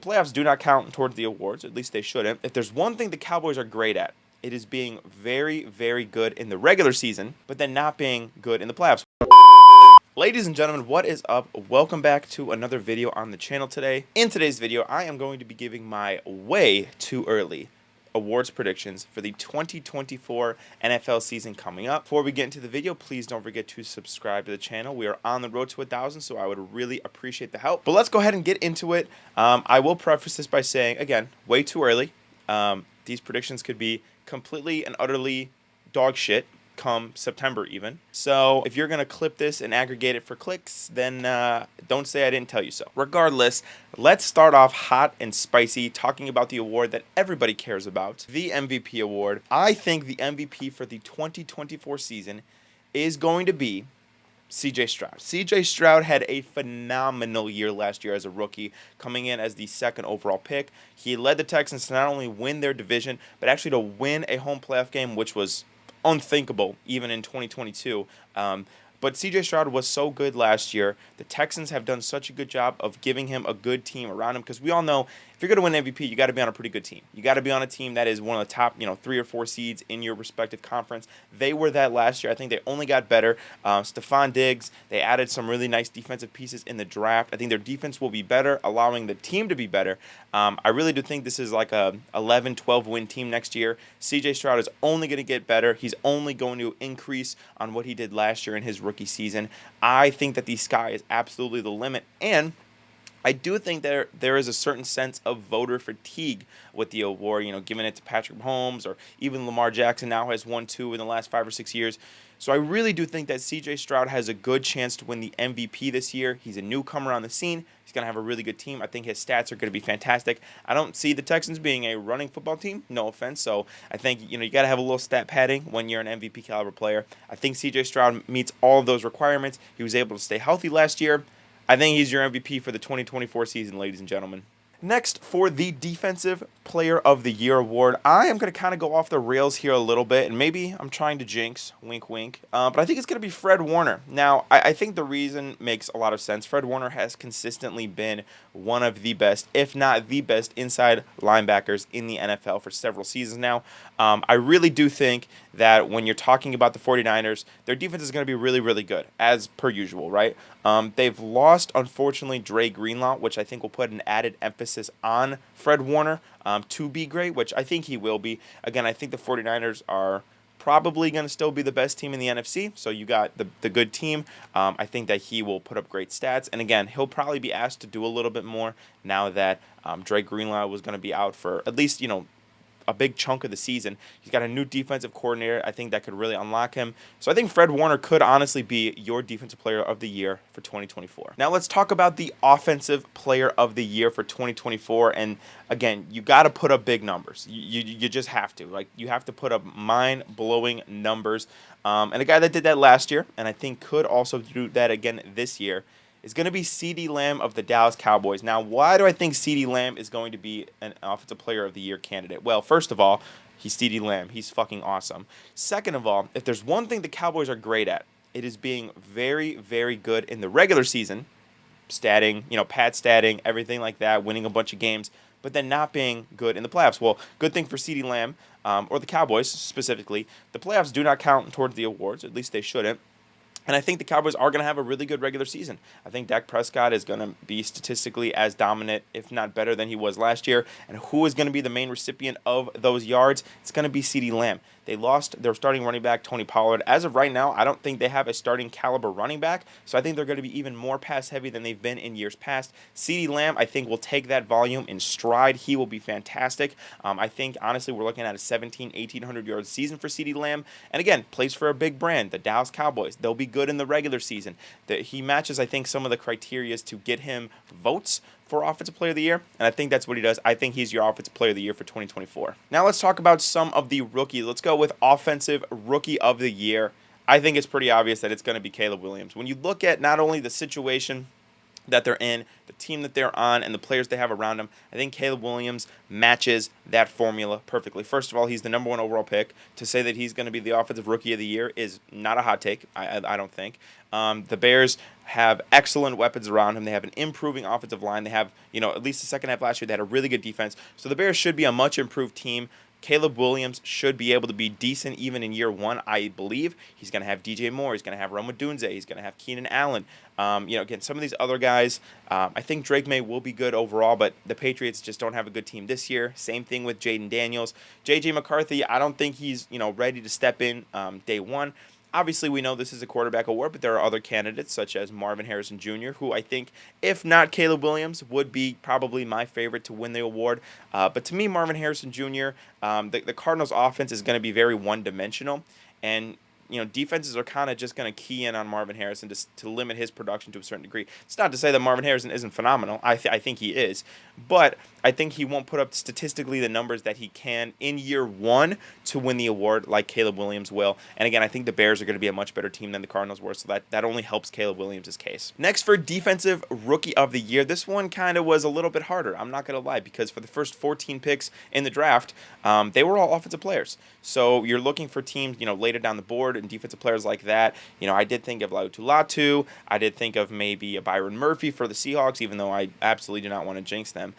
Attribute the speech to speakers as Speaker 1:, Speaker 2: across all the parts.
Speaker 1: playoffs do not count towards the awards, at least they shouldn't. If there's one thing the Cowboys are great at, it is being very, very good in the regular season, but then not being good in the playoffs. Ladies and gentlemen, what is up? Welcome back to another video on the channel today. In today's video, I am going to be giving my way too early awards predictions for the 2024 NFL season coming up. Before we get into the video, please don't forget to subscribe to the channel. We are on the road to 1,000, so I would really appreciate the help. But let's go ahead and get into it. I will preface this by saying, again, way too early. These predictions could be completely and utterly dog shit come September even. So if you're going to clip this and aggregate it for clicks, then don't say I didn't tell you so. Regardless, let's start off hot and spicy talking about the award that everybody cares about, the MVP award. I think the MVP for the 2024 season is going to be CJ Stroud. CJ Stroud had a phenomenal year last year as a rookie, coming in as the second overall pick. He led the Texans to not only win their division, but actually to win a home playoff game, which was unthinkable even in 2022. But CJ Stroud was so good last year. The Texans have done such a good job of giving him a good team around him, because we all know if you're going to win MVP, you got to be on a pretty good team. You got to be on a team that is one of the top, 3 or 4 seeds in your respective conference. They were that last year. I think they only got better. Stephon Diggs, they added some really nice defensive pieces in the draft. I think their defense will be better, allowing the team to be better. I really do think this is like a 11, 12 win team next year. CJ Stroud is only going to get better. He's only going to increase on what he did last year in his rookie season. I think that the sky is absolutely the limit, and I do think there is a certain sense of voter fatigue with the award, giving it to Patrick Mahomes, or even Lamar Jackson now has won 2 in the last 5 or 6 years. So I really do think that CJ Stroud has a good chance to win the MVP this year. He's a newcomer on the scene. He's going to have a really good team. I think his stats are going to be fantastic. I don't see the Texans being a running football team, no offense. So I think, you got to have a little stat padding when you're an MVP caliber player. I think CJ Stroud meets all of those requirements. He was able to stay healthy last year. I think he's your MVP for the 2024 season, ladies and gentlemen. Next, for the Defensive Player of the Year award, I am going to kind of go off the rails here a little bit, and maybe I'm trying to jinx, wink, wink, but I think it's going to be Fred Warner. Now, I think the reason makes a lot of sense. Fred Warner has consistently been one of the best, if not the best, inside linebackers in the NFL for several seasons now. I really do think that when you're talking about the 49ers, their defense is going to be really, really good, as per usual, right? They've lost, unfortunately, Dre Greenlaw, which I think will put an added emphasis on Fred Warner to be great, which I think he will be. Again, I think the 49ers are probably going to still be the best team in the NFC, so you got the good team. I think that he will put up great stats, and again, he'll probably be asked to do a little bit more now that Dre Greenlaw was going to be out for at least, a big chunk of the season. He's got a new defensive coordinator. I think that could really unlock him. So I think Fred Warner could honestly be your Defensive Player of the Year for 2024. Now let's talk about the Offensive Player of the Year for 2024. And again, you got to put up big numbers. You just have to. Like, you have to put up mind-blowing numbers. And a guy that did that last year, and I think could also do that again this year, is going to be CeeDee Lamb of the Dallas Cowboys. Now, why do I think CeeDee Lamb is going to be an Offensive Player of the Year candidate? Well, first of all, he's CeeDee Lamb. He's fucking awesome. Second of all, if there's one thing the Cowboys are great at, it is being very, very good in the regular season, statting, pad statting, everything like that, winning a bunch of games, but then not being good in the playoffs. Well, good thing for CeeDee Lamb, or the Cowboys specifically, the playoffs do not count towards the awards, at least they shouldn't. And I think the Cowboys are going to have a really good regular season. I think Dak Prescott is going to be statistically as dominant, if not better, than he was last year. And who is going to be the main recipient of those yards? It's going to be CeeDee Lamb. They lost their starting running back, Tony Pollard. As of right now, I don't think they have a starting caliber running back, so I think they're going to be even more pass-heavy than they've been in years past. CeeDee Lamb, I think, will take that volume in stride. He will be fantastic. I think, honestly, we're looking at a 1,800-yard season for CeeDee Lamb. And again, plays for a big brand, the Dallas Cowboys. They'll be good in the regular season. He matches, I think, some of the criteria to get him votes for Offensive Player of the Year, and I think that's what he does. I think he's your Offensive Player of the Year for 2024. Now let's talk about some of the rookies. Let's go with Offensive Rookie of the Year. I think it's pretty obvious that it's going to be Caleb Williams. When you look at not only the situation that they're in, the team that they're on, and the players they have around them, I think Caleb Williams matches that formula perfectly. First of all, he's the #1 overall pick. To say that he's going to be the Offensive Rookie of the Year is not a hot take, I don't think. The Bears have excellent weapons around him. They have an improving offensive line. They have, at least the second half last year, they had a really good defense. So the Bears should be a much improved team. Caleb Williams should be able to be decent even in year one, I believe. He's going to have DJ Moore. He's going to have Rome Odunze. He's going to have Keenan Allen. Again, some of these other guys, I think Drake May will be good overall, but the Patriots just don't have a good team this year. Same thing with Jaden Daniels. J.J. McCarthy, I don't think he's, ready to step in day one. Obviously, we know this is a quarterback award, but there are other candidates such as Marvin Harrison Jr., who I think, if not Caleb Williams, would be probably my favorite to win the award. But to me, Marvin Harrison Jr., the Cardinals' offense is going to be very one-dimensional, and defenses are kind of just going to key in on Marvin Harrison to limit his production to a certain degree. It's not to say that Marvin Harrison isn't phenomenal. I think he is. But I think he won't put up statistically the numbers that he can in year one to win the award like Caleb Williams will. And again, I think the Bears are going to be a much better team than the Cardinals were, so that only helps Caleb Williams' case. Next, for Defensive Rookie of the Year, this one kind of was a little bit harder. I'm not going to lie, because for the first 14 picks in the draft, they were all offensive players. So you're looking for teams, later down the board and defensive players like that. I did think of Latu. I did think of maybe a Byron Murphy for the Seahawks, even though I absolutely do not want to jinx them.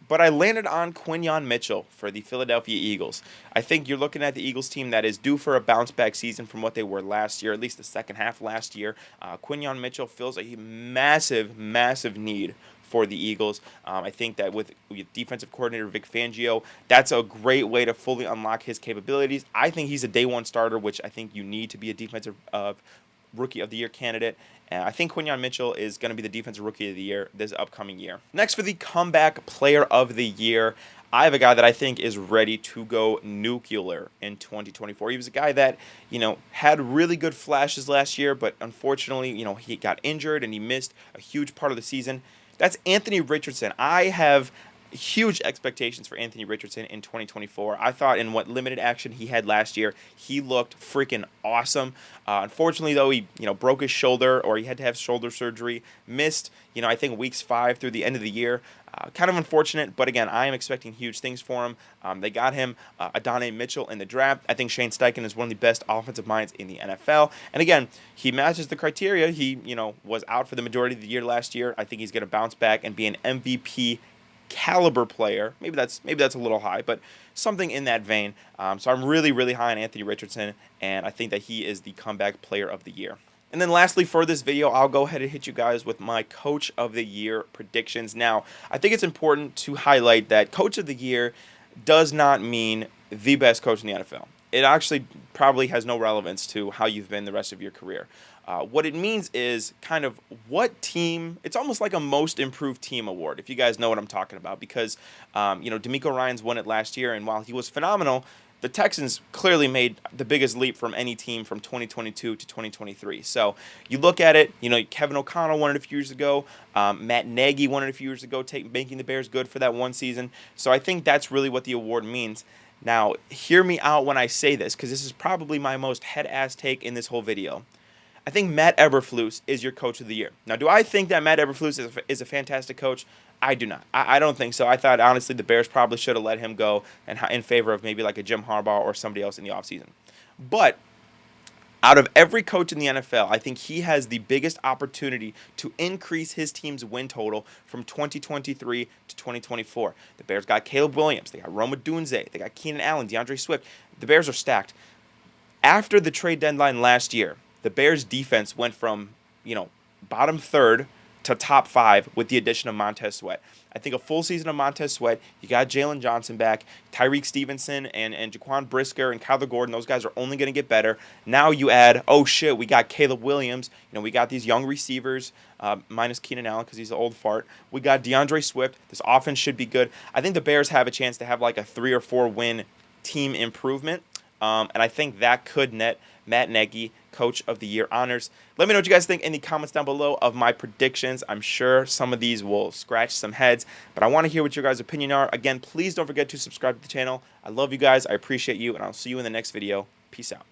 Speaker 1: But I landed on Quinyon Mitchell for the Philadelphia Eagles. I think you're looking at the Eagles team that is due for a bounce-back season from what they were last year, at least the second half last year. Quinyon Mitchell fills a massive, massive need for the Eagles. I think that with defensive coordinator Vic Fangio, that's a great way to fully unlock his capabilities. I think he's a day one starter, which I think you need to be a defensive Rookie of the Year candidate. And I think Quinyon Mitchell is going to be the Defensive Rookie of the Year this upcoming year. Next, for the Comeback Player of the Year, I have a guy that I think is ready to go nuclear in 2024. He was a guy that, had really good flashes last year, but unfortunately, he got injured and he missed a huge part of the season. That's Anthony Richardson. I have huge expectations for Anthony Richardson in 2024. I thought in what limited action he had last year, he looked freaking awesome. Unfortunately, though, he broke his shoulder, or he had to have shoulder surgery. Missed, I think weeks 5 through the end of the year. Kind of unfortunate, but again, I am expecting huge things for him. They got him Adonai Mitchell in the draft. I think Shane Steichen is one of the best offensive minds in the NFL. And again, he matches the criteria. He, was out for the majority of the year last year. I think he's going to bounce back and be an MVP caliber player. Maybe that's a little high, but something in that vein. So I'm really, really high on Anthony Richardson, and I think that he is the Comeback Player of the Year. And then lastly, for this video, I'll go ahead and hit you guys with my Coach of the Year predictions. Now, I think it's important to highlight that Coach of the Year does not mean the best coach in the NFL. It actually probably has no relevance to how you've been the rest of your career. What it means is kind of what team. It's almost like a most improved team award, if you guys know what I'm talking about, because DeMeco Ryans won it last year, and while he was phenomenal, the Texans clearly made the biggest leap from any team from 2022 to 2023. So you look at it, Kevin O'Connell won it a few years ago. Matt Nagy won it a few years ago, making the Bears good for that one season. So I think that's really what the award means. Now, hear me out when I say this, because this is probably my most head-ass take in this whole video. I think Matt Eberflus is your Coach of the Year. Now, do I think that Matt Eberflus is a fantastic coach? I do not. I don't think so. I thought, honestly, the Bears probably should have let him go in favor of maybe like a Jim Harbaugh or somebody else in the offseason. But out of every coach in the NFL, I think he has the biggest opportunity to increase his team's win total from 2023 to 2024. The Bears got Caleb Williams. They got Rome Odunze. They got Keenan Allen, DeAndre Swift. The Bears are stacked. After the trade deadline last year, the Bears' defense went from, bottom third to top 5 with the addition of Montez Sweat. I think a full season of Montez Sweat, you got Jalen Johnson back, Tyreek Stevenson and Jaquan Brisker and Kyler Gordon, those guys are only going to get better. Now you add, we got Caleb Williams. We got these young receivers, minus Keenan Allen because he's an old fart. We got DeAndre Swift. This offense should be good. I think the Bears have a chance to have like a 3 or 4 win team improvement. And I think that could net Matt Nagy Coach of the Year honors. Let me know what you guys think in the comments down below of my predictions. I'm sure some of these will scratch some heads, but I want to hear what your guys' opinion are. Again, please don't forget to subscribe to the channel. I love you guys. I appreciate you, and I'll see you in the next video. Peace out.